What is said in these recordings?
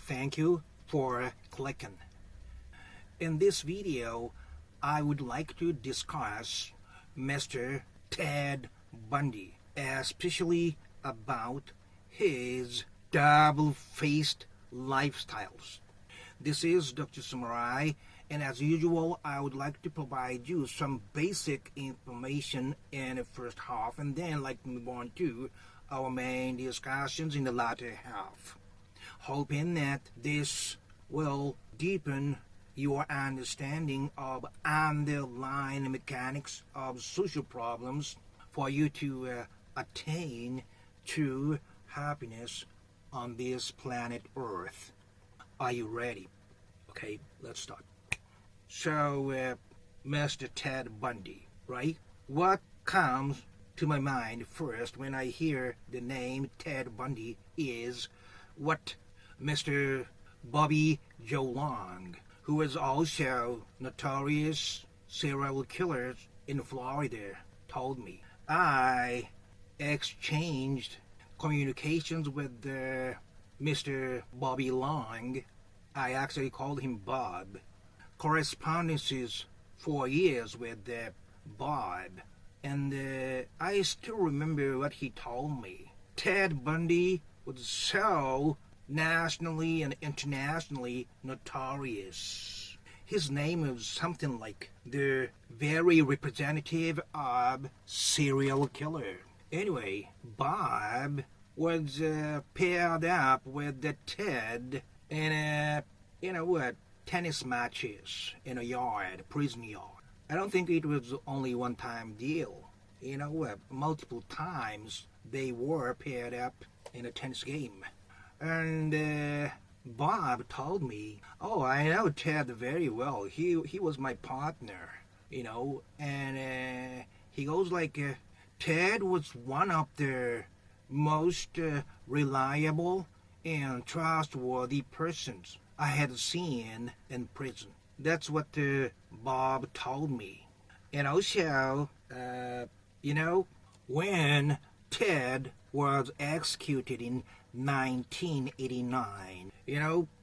Thank you for clicking. In this video, I would like to discuss Mr. Ted Bundy, especially about his double-faced lifestyles. This is Dr. Samurai, and as usual, I would like to provide you some basic information in the first half, and then like to move on to our main discussions in the latter half, hoping that this will deepen your understanding of underlying mechanics of social problems for you to attain true happiness on this planet Earth. Are you ready? Okay, let's start. So, Mr. Ted Bundy, right? What comes to my mind first when I hear the name Ted Bundy is what Mr. Bobby Joe Long, who is also notorious serial killer in Florida, told me. I exchanged communications with Mr. Bobby Long. I actually called him Bob. Correspondences for years with Bob. And I still remember what he told me. Ted Bundy was so nationally and internationally notorious. His name is something like the very representative of serial killer. Anyway, Bob was paired up with the Ted in tennis matches in a yard, prison yard. I don't think it was only one-time deal. Multiple times they were paired up in a tennis game. And Bob told me, "Oh, I know Ted very well. He was my partner, And he goes like, Ted was one of the most reliable and trustworthy persons I had seen in prison." That's what Bob told me. And also, when Ted was executed in 1989,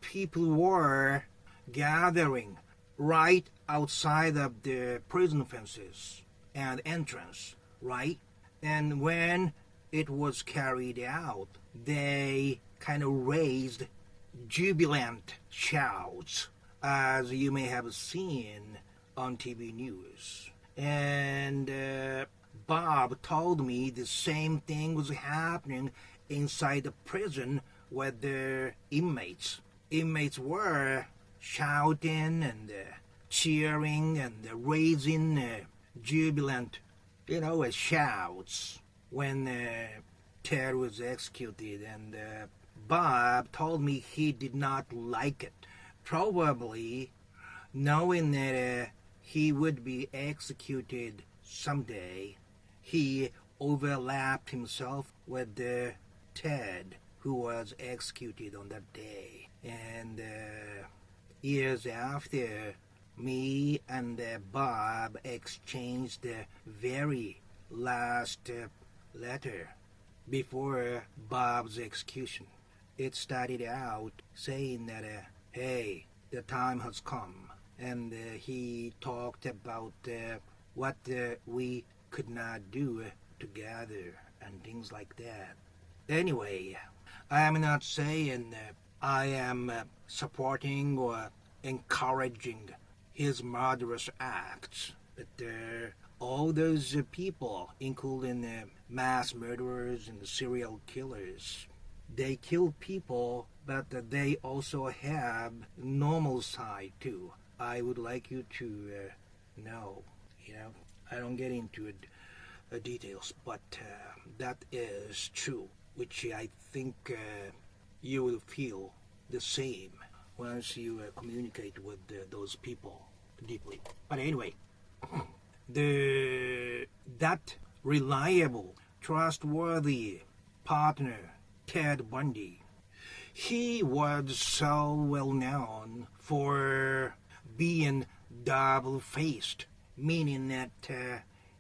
people were gathering right outside of the prison fences and entrance, right? And when it was carried out, they kind of raised jubilant shouts, as you may have seen on TV news. And Bob told me the same thing was happening inside the prison with the inmates. Inmates were shouting and cheering and raising jubilant, shouts when Ted was executed. And Bob told me he did not like it. Probably knowing that he would be executed someday, he overlapped himself with Ted, who was executed on that day. And years after, me and Bob exchanged the very last letter before Bob's execution. It started out saying that hey, the time has come. And he talked about what we could not do together and things like that. Anyway, I am not saying I am supporting or encouraging his murderous acts, but all those people, including mass murderers and serial killers, they kill people, but they also have normal side too. I would like you to know, I don't get into details, but that is true, which I think you will feel the same once you communicate with those people deeply. But anyway, that reliable, trustworthy partner, Ted Bundy, he was so well known for being double-faced, meaning that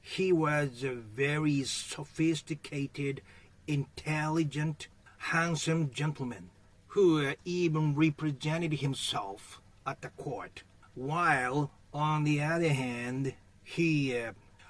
he was a very sophisticated, intelligent, handsome gentleman who even represented himself at the court, while on the other hand, he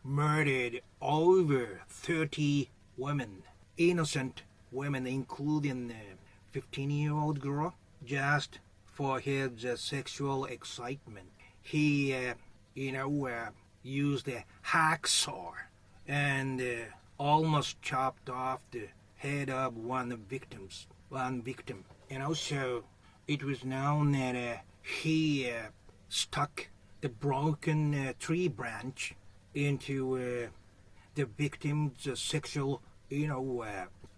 murdered over 30 women, innocent women, including a 15-year-old girl, just for his sexual excitement. He, used a hacksaw and almost chopped off the head of one victim. And also, it was known that he stuck the broken tree branch into the victim's sexual,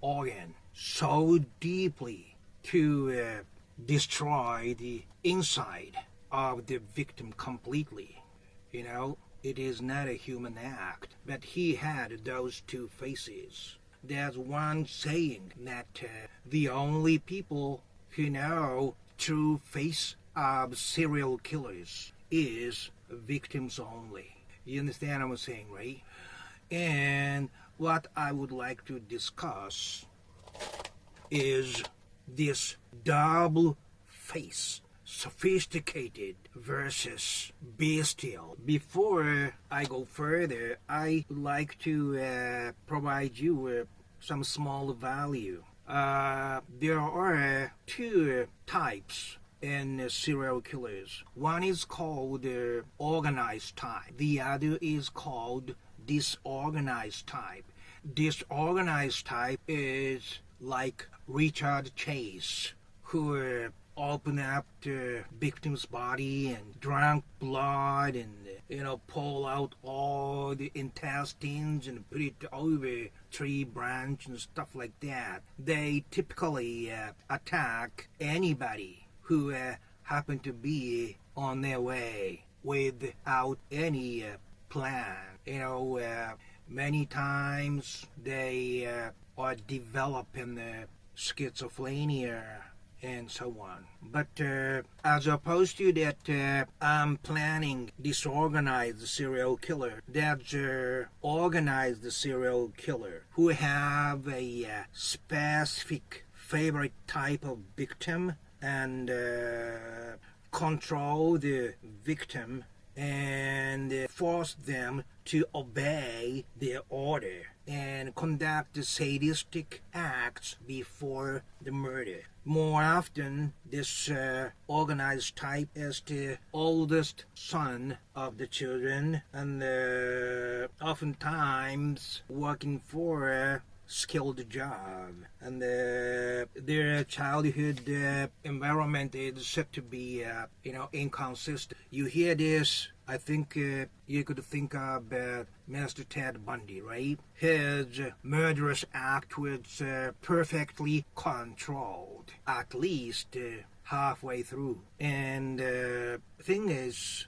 organ so deeply to destroy the inside of the victim completely. It is not a human act, but he had those two faces. There's one saying that the only people who know true face of serial killers is victims only. You understand what I'm saying, right? And what I would like to discuss is this double face, sophisticated versus bestial. Before I go further, I would like to provide you with some small value. There are two types in serial killers. One is called organized type. The other is called disorganized type. Disorganized type is like Richard Chase, who opened up the victim's body and drank blood and pull out all the intestines and put it over tree branch and stuff like that. They typically attack anybody who happen to be on their way without any plan. Many times they are developing schizophrenia and so on. But as opposed to that, I'm planning disorganized serial killer. That's organized serial killer who have a specific favorite type of victim and control the victim and force them to obey their order and conduct sadistic acts before the murder. More often, this organized type is the oldest son of the children and oftentimes working for a skilled job, and their childhood environment is said to be inconsistent. You hear this, I think you could think of Mr. Ted Bundy, right? His murderous act was perfectly controlled, at least halfway through. And thing is,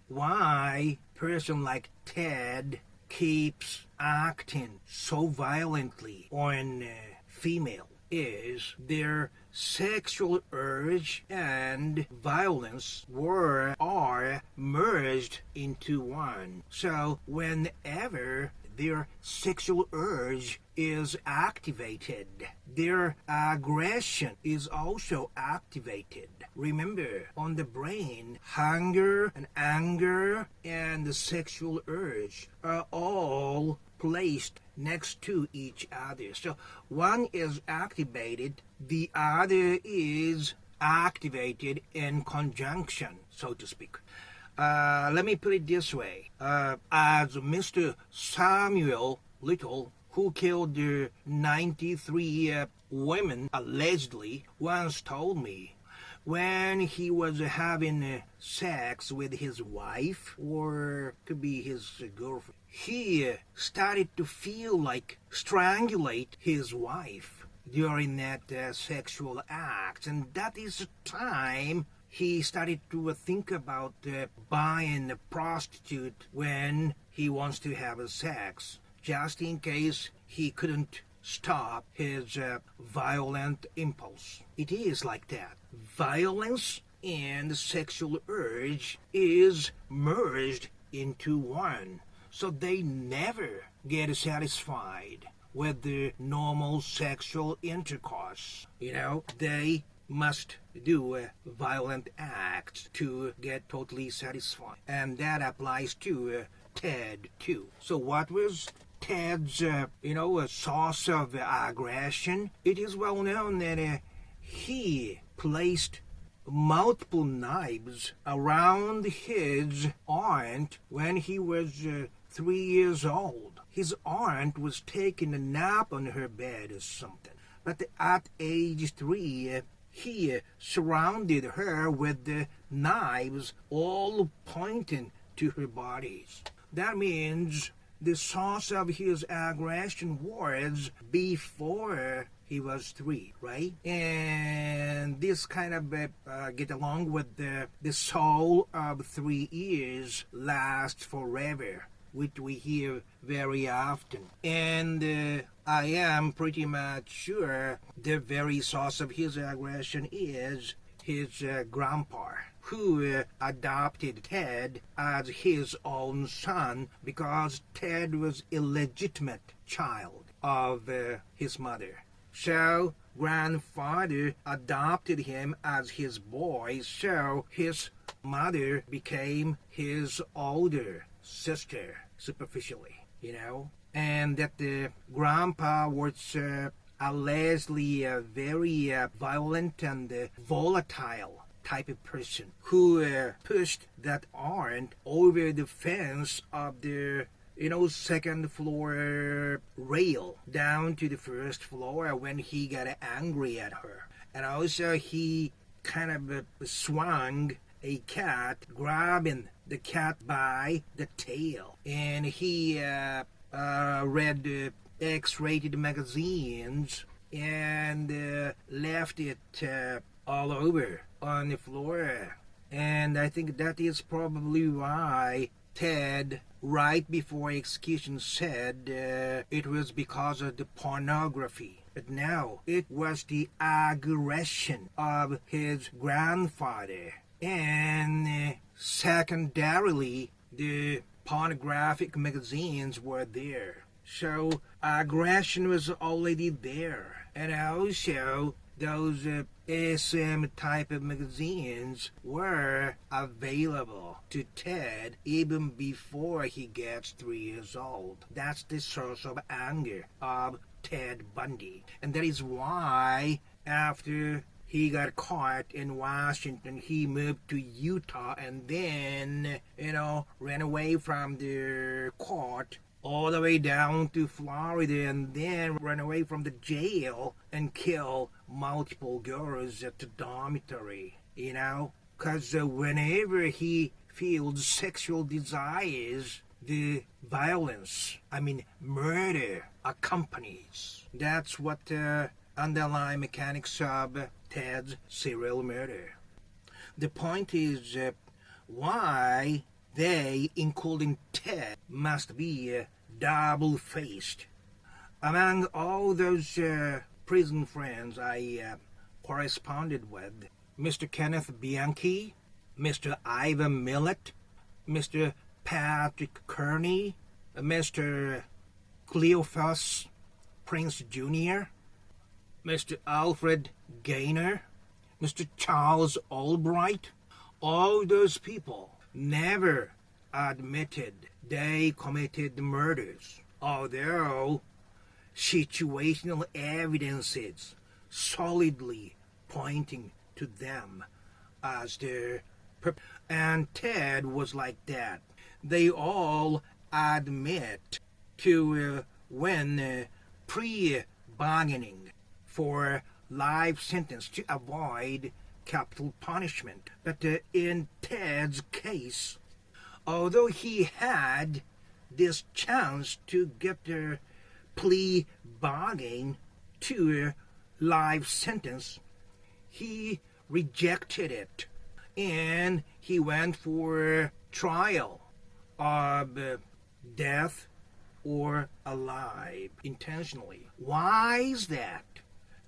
why person like Ted keeps acting so violently on female is their sexual urge and violence are merged into one. So whenever their sexual urge is activated, their aggression is also activated. Remember, on the brain, hunger and anger and the sexual urge are all placed next to each other. So one is activated, the other is activated in conjunction, so to speak. Let me put it this way. As Mr. Samuel Little, who killed 93 women allegedly, once told me, when he was having sex with his wife, or could be his girlfriend, he started to feel like strangulate his wife during that sexual act. And that is the time he started to think about buying a prostitute when he wants to have sex, just in case he couldn't stop his violent impulse. It is like that. Violence and sexual urge is merged into one. So they never get satisfied with the normal sexual intercourse. They must do violent acts to get totally satisfied. And that applies to Ted too. So what was Ted's, a source of aggression? It is well known that he placed multiple knives around his aunt when he was 3 years old. His aunt was taking a nap on her bed or something. But at age 3, he surrounded her with the knives all pointing to her bodies. That means the source of his aggression was before he was 3, right? And this kind of get along with the soul of 3 years lasts forever, which we hear very often. And I am pretty much sure the very source of his aggression is his grandpa, who adopted Ted as his own son because Ted was an illegitimate child of his mother. So grandfather adopted him as his boy, so his mother became his older sister, superficially, and that the grandpa was allegedly a very violent and volatile type of person who pushed that aunt over the fence of the second floor rail down to the first floor when he got angry at her. And also he kind of swung a cat, grabbing the cat by the tail. And he read X-rated magazines and left it all over on the floor. And I think that is probably why Ted, right before execution, said it was because of the pornography. But no, it was the aggression of his grandfather. And secondarily, the pornographic magazines were there. So aggression was already there. And also, those SM type of magazines were available to Ted even before he gets 3 years old. That's the source of anger of Ted Bundy. And that is why after he got caught in Washington, he moved to Utah and then, ran away from the court all the way down to Florida and then ran away from the jail and kill multiple girls at the dormitory, because whenever he feels sexual desires, the violence, murder, accompanies. That's what the underlying mechanics of Ted's serial murder. The point is why they, including Ted, must be double-faced. Among all those prison friends I corresponded with, Mr. Kenneth Bianchi, Mr. Ivan Millett, Mr. Patrick Kearney, Mr. Cleophas Prince Jr., Mr. Alfred Gaynor, Mr. Charles Albright, all those people never admitted they committed murders, although situational evidences solidly pointing to them as their and Ted was like that. They all admit to when pre-bargaining for life sentence to avoid capital punishment. But in Ted's case, although he had this chance to get the plea bargain to a life sentence, he rejected it. And he went for trial of death or alive intentionally. Why is that?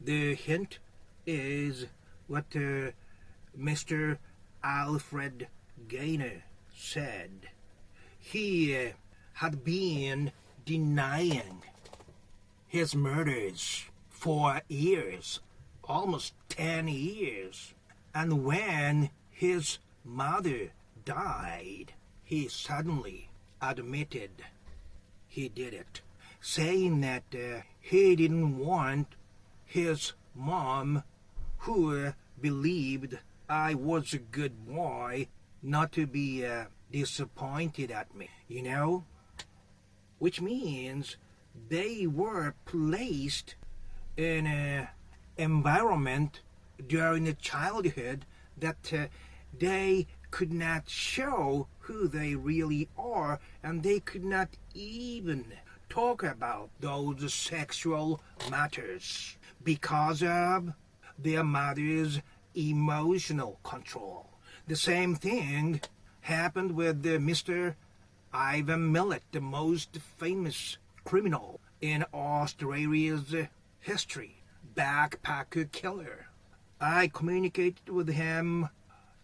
The hint is what Mr. Alfred Gaynor said. He had been denying his murders for years, almost 10 years. And when his mother died, he suddenly admitted he did it, saying that he didn't want his mom, who believed I was a good boy, not to be disappointed at me, which means they were placed in an environment during the childhood that they could not show who they really are, and they could not even talk about those sexual matters because of their mother's emotional control. The same thing happened with Mr. Ivan Millet, the most famous criminal in Australia's history, backpacker killer. I communicated with him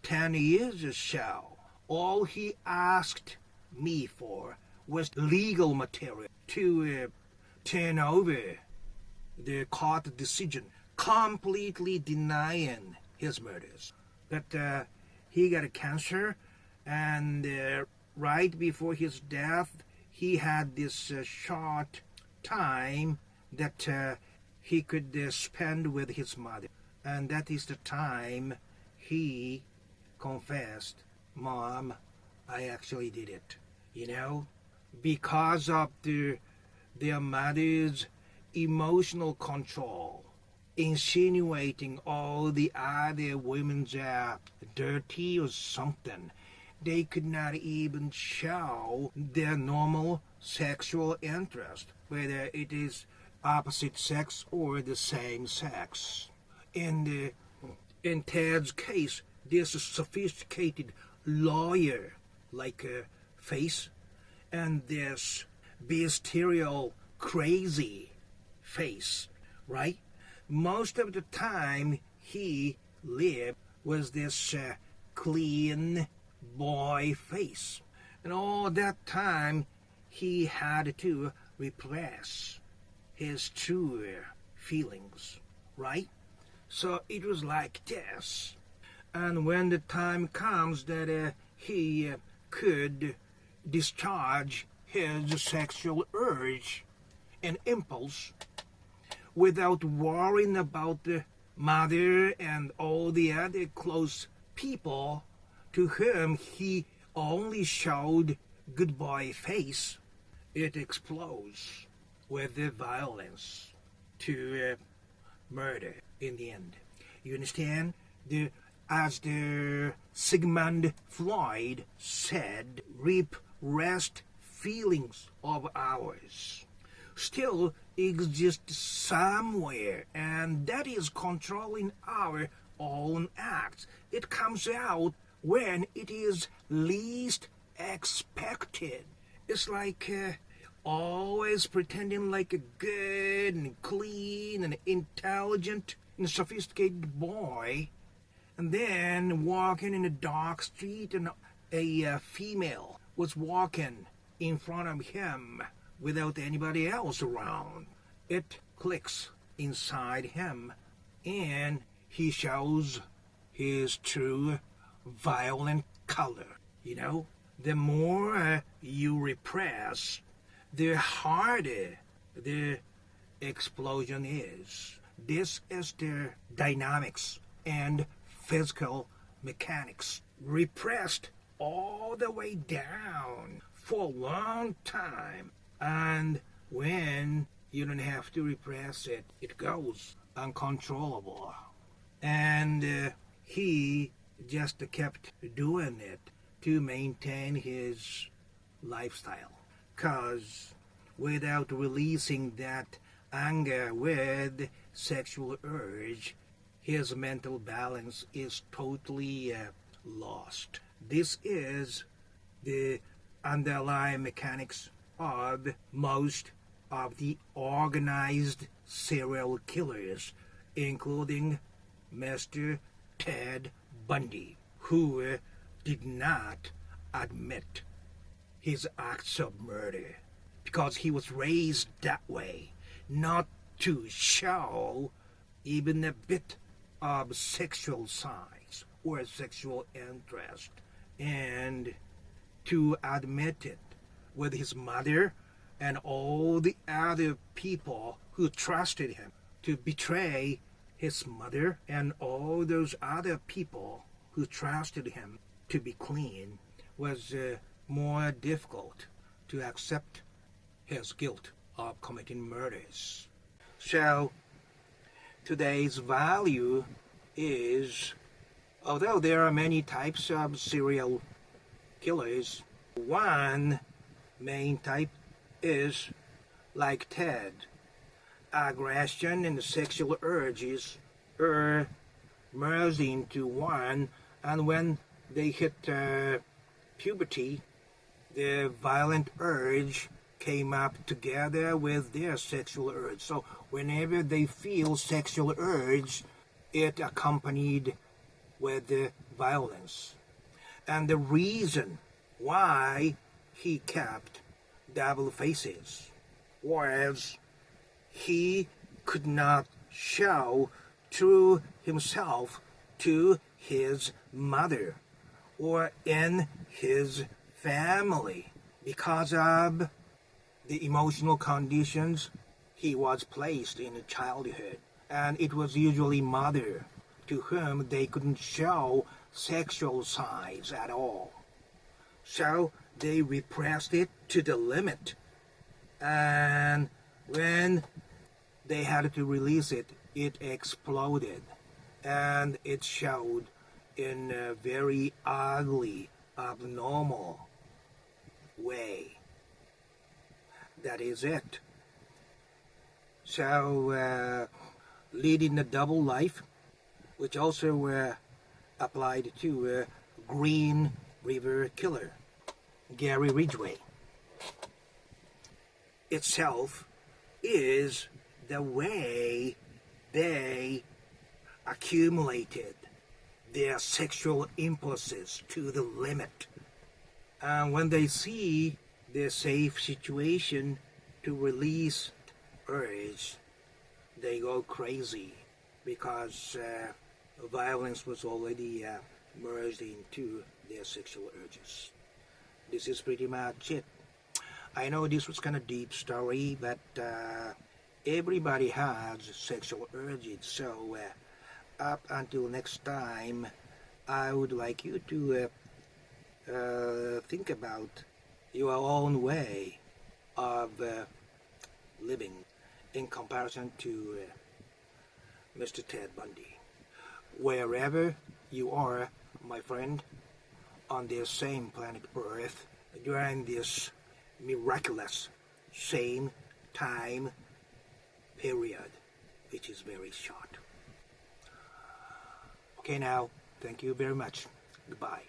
10 years or so. All he asked me for was legal material to turn over the court decision, completely denying his murders. But he got a cancer, and right before his death, he had this short time that he could spend with his mother. And that is the time he confessed, "Mom, I actually did it." Because of their mother's emotional control, insinuating all the other women's dirty or something. They could not even show their normal sexual interest, whether it is opposite sex or the same sex. In Ted's case, this sophisticated lawyer-like face and this bestial, crazy face, right? Most of the time he lived with this clean boy face. And all that time he had to repress his true feelings, right? So it was like this. And when the time comes that he could discharge his sexual urge and impulse without worrying about the mother and all the other close people to whom he only showed good boy face, it explodes with the violence to murder in the end. You understand? As the Sigmund Freud said, repressed feelings of ours still exist somewhere, and that is controlling our own acts. It comes out when it is least expected. It's like always pretending like a good and clean and intelligent and sophisticated boy, and then walking in a dark street and a female was walking in front of him without anybody else around. It clicks inside him, and he shows his true violent color. The more you repress, the harder the explosion is. This is the dynamics and physical mechanics. Repressed all the way down for a long time. And when you don't have to repress it, it goes uncontrollable. And he just kept doing it to maintain his lifestyle. Because without releasing that anger with sexual urge, his mental balance is totally lost. This is the underlying mechanics of most of the organized serial killers, including Mr. Ted Bundy, who did not admit his acts of murder because he was raised that way, not to show even a bit of sexual size or sexual interest, and to admit it with his mother and all the other people who trusted him, to betray his mother and all those other people who trusted him to be clean was more difficult to accept his guilt of committing murders. So today's value is, although there are many types of serial killers, one main type is like Ted. Aggression and sexual urges are merged into one, and when they hit puberty, the violent urge came up together with their sexual urge. So whenever they feel sexual urge, it accompanied with violence. And the reason why he kept double faces was he could not show true himself to his mother or in his family because of the emotional conditions he was placed in childhood. And it was usually mother to whom they couldn't show sexual signs at all. So they repressed it to the limit. And when they had to release it, it exploded. And it showed in a very ugly, abnormal way. That is it. So, leading a double life, which also applied to Green River Killer, Gary Ridgway, itself is the way they accumulated their sexual impulses to the limit. And when they see the safe situation to release urge, they go crazy because violence was already merged into their sexual urges. This is pretty much it. I know this was kind of deep story, but everybody has sexual urges. So up until next time, I would like you to think about your own way of living in comparison to Mr. Ted Bundy. Wherever you are, my friend, on this same planet Earth, during this miraculous same time period, which is very short. Okay, now, thank you very much. Goodbye.